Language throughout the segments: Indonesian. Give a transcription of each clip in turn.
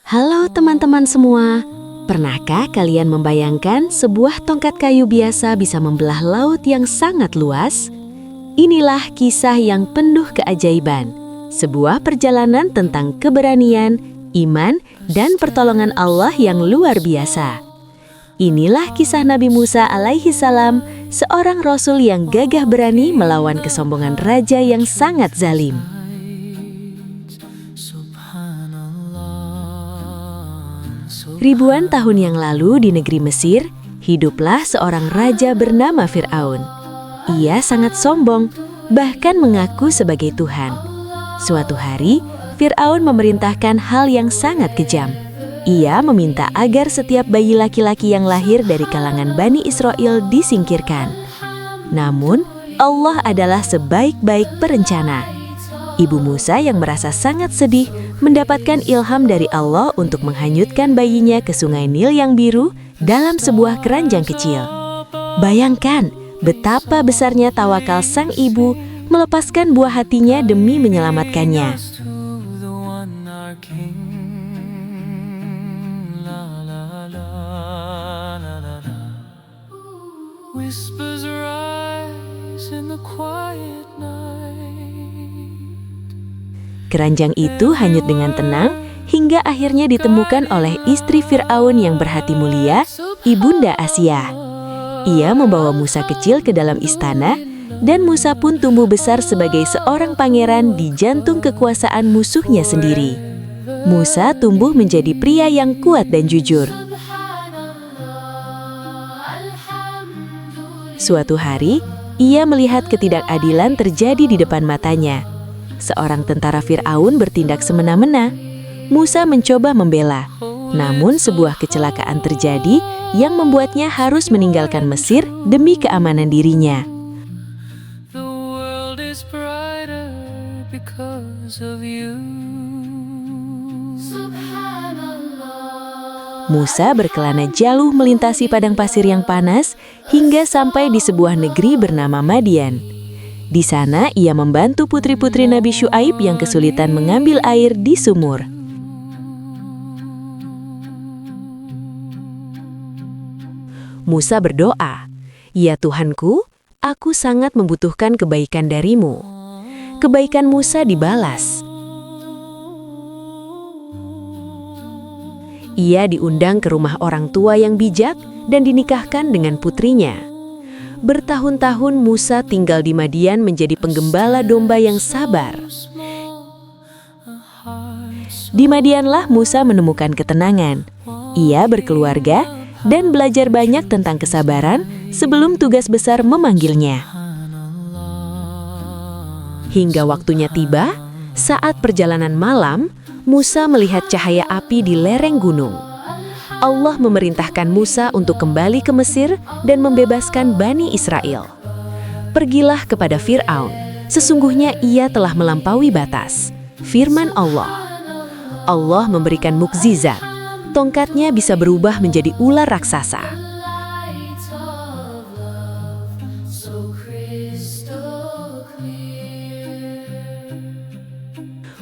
Halo teman-teman semua, pernahkah kalian membayangkan sebuah tongkat kayu biasa bisa membelah laut yang sangat luas? Inilah kisah yang penuh keajaiban, sebuah perjalanan tentang keberanian, iman, dan pertolongan Allah yang luar biasa. Inilah kisah Nabi Musa alaihi salam, seorang rasul yang gagah berani melawan kesombongan raja yang sangat zalim. Ribuan tahun yang lalu di negeri Mesir, hiduplah seorang raja bernama Fir'aun. Ia sangat sombong, bahkan mengaku sebagai Tuhan. Suatu hari, Fir'aun memerintahkan hal yang sangat kejam. Ia meminta agar setiap bayi laki-laki yang lahir dari kalangan Bani Israel disingkirkan. Namun, Allah adalah sebaik-baik perencana. Ibu Musa yang merasa sangat sedih mendapatkan ilham dari Allah untuk menghanyutkan bayinya ke sungai Nil yang biru dalam sebuah keranjang kecil. Bayangkan betapa besarnya tawakal sang ibu melepaskan buah hatinya demi menyelamatkannya. Keranjang itu hanyut dengan tenang hingga akhirnya ditemukan oleh istri Fir'aun yang berhati mulia, Ibunda Asia. Ia membawa Musa kecil ke dalam istana, dan Musa pun tumbuh besar sebagai seorang pangeran di jantung kekuasaan musuhnya sendiri. Musa tumbuh menjadi pria yang kuat dan jujur. Suatu hari, ia melihat ketidakadilan terjadi di depan matanya. Seorang tentara Fir'aun bertindak semena-mena. Musa mencoba membela, namun sebuah kecelakaan terjadi yang membuatnya harus meninggalkan Mesir demi keamanan dirinya. Musa berkelana jauh melintasi padang pasir yang panas hingga sampai di sebuah negeri bernama Madian. Di sana ia membantu putri-putri Nabi Syuaib yang kesulitan mengambil air di sumur. Musa berdoa, "Ya Tuhanku, aku sangat membutuhkan kebaikan darimu." Kebaikan Musa dibalas. Ia diundang ke rumah orang tua yang bijak dan dinikahkan dengan putrinya. Bertahun-tahun Musa tinggal di Madian menjadi penggembala domba yang sabar. Di Madianlah Musa menemukan ketenangan. Ia berkeluarga dan belajar banyak tentang kesabaran sebelum tugas besar memanggilnya. Hingga waktunya tiba, saat perjalanan malam, Musa melihat cahaya api di lereng gunung. Allah memerintahkan Musa untuk kembali ke Mesir dan membebaskan Bani Israel. Pergilah kepada Fir'aun, sesungguhnya ia telah melampaui batas. Firman Allah. Allah memberikan mukjizat, tongkatnya bisa berubah menjadi ular raksasa.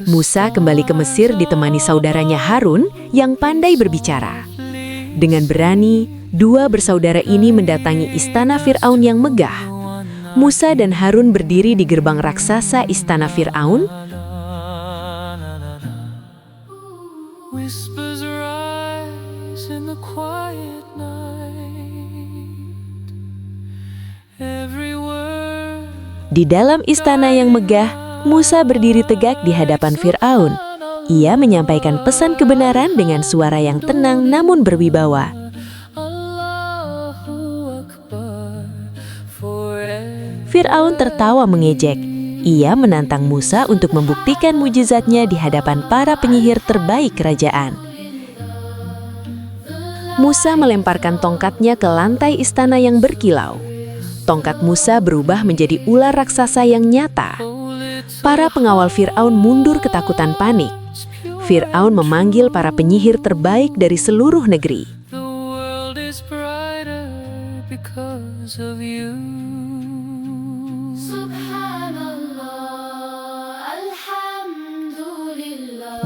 Musa kembali ke Mesir ditemani saudaranya Harun yang pandai berbicara. Dengan berani, dua bersaudara ini mendatangi istana Fir'aun yang megah. Musa dan Harun berdiri di gerbang raksasa istana Fir'aun. Di dalam istana yang megah, Musa berdiri tegak di hadapan Fir'aun. Ia menyampaikan pesan kebenaran dengan suara yang tenang namun berwibawa. Fir'aun tertawa mengejek. Ia menantang Musa untuk membuktikan mukjizatnya di hadapan para penyihir terbaik kerajaan. Musa melemparkan tongkatnya ke lantai istana yang berkilau. Tongkat Musa berubah menjadi ular raksasa yang nyata. Para pengawal Fir'aun mundur ketakutan panik. Fir'aun memanggil para penyihir terbaik dari seluruh negeri.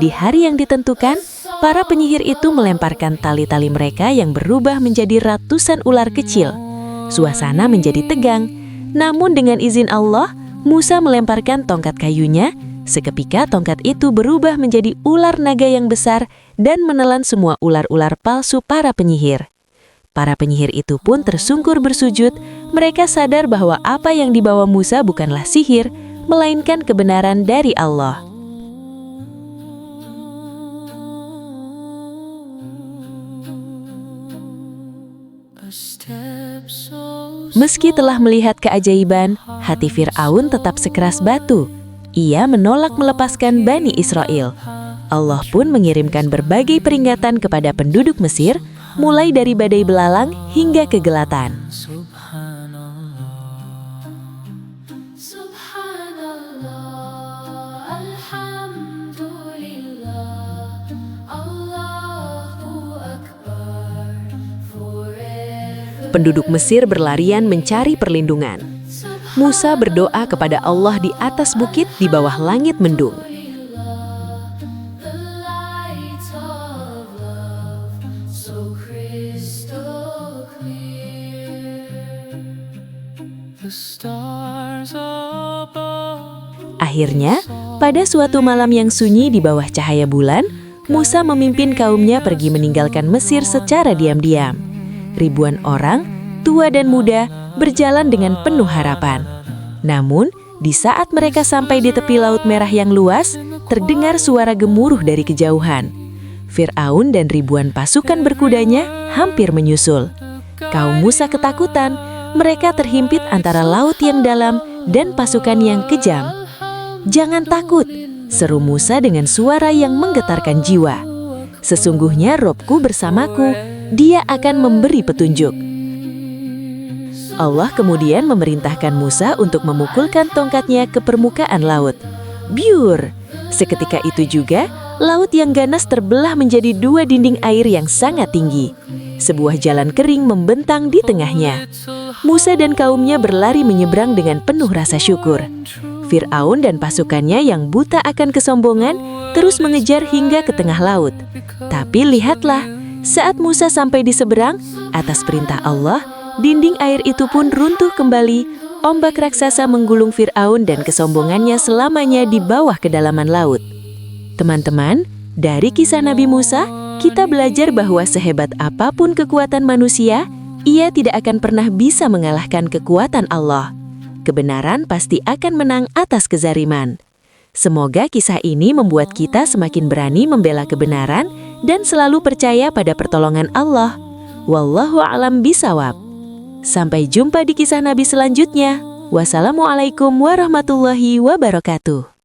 Di hari yang ditentukan, para penyihir itu melemparkan tali-tali mereka yang berubah menjadi ratusan ular kecil. Suasana menjadi tegang. Namun dengan izin Allah, Musa melemparkan tongkat kayunya. Seketika tongkat itu berubah menjadi ular naga yang besar dan menelan semua ular-ular palsu para penyihir. Para penyihir itu pun tersungkur bersujud. Mereka sadar bahwa apa yang dibawa Musa bukanlah sihir, melainkan kebenaran dari Allah. Meski telah melihat keajaiban, hati Fir'aun tetap sekeras batu. Ia menolak melepaskan Bani Israel. Allah pun mengirimkan berbagai peringatan kepada penduduk Mesir, mulai dari badai belalang hingga kegelatan. Penduduk Mesir berlarian mencari perlindungan. Musa berdoa kepada Allah di atas bukit di bawah langit mendung. Akhirnya, pada suatu malam yang sunyi di bawah cahaya bulan, Musa memimpin kaumnya pergi meninggalkan Mesir secara diam-diam. Ribuan orang, tua dan muda, berjalan dengan penuh harapan. Namun, di saat mereka sampai di tepi Laut Merah yang luas, terdengar suara gemuruh dari kejauhan. Fir'aun dan ribuan pasukan berkudanya hampir menyusul. Kaum Musa ketakutan, mereka terhimpit antara laut yang dalam dan pasukan yang kejam. "Jangan takut," seru Musa dengan suara yang menggetarkan jiwa. "Sesungguhnya Robku bersamaku, Dia akan memberi petunjuk." Allah kemudian memerintahkan Musa untuk memukulkan tongkatnya ke permukaan laut. Biur! Seketika itu juga, laut yang ganas terbelah menjadi dua dinding air yang sangat tinggi. Sebuah jalan kering membentang di tengahnya. Musa dan kaumnya berlari menyeberang dengan penuh rasa syukur. Fir'aun dan pasukannya yang buta akan kesombongan terus mengejar hingga ke tengah laut. Tapi lihatlah, saat Musa sampai di seberang, atas perintah Allah, dinding air itu pun runtuh kembali. Ombak raksasa menggulung Fir'aun dan kesombongannya selamanya di bawah kedalaman laut. Teman-teman, dari kisah Nabi Musa, kita belajar bahwa sehebat apapun kekuatan manusia, ia tidak akan pernah bisa mengalahkan kekuatan Allah. Kebenaran pasti akan menang atas kezaliman. Semoga kisah ini membuat kita semakin berani membela kebenaran dan selalu percaya pada pertolongan Allah. Wallahu a'lam bishawab. Sampai jumpa di kisah Nabi selanjutnya. Wassalamualaikum warahmatullahi wabarakatuh.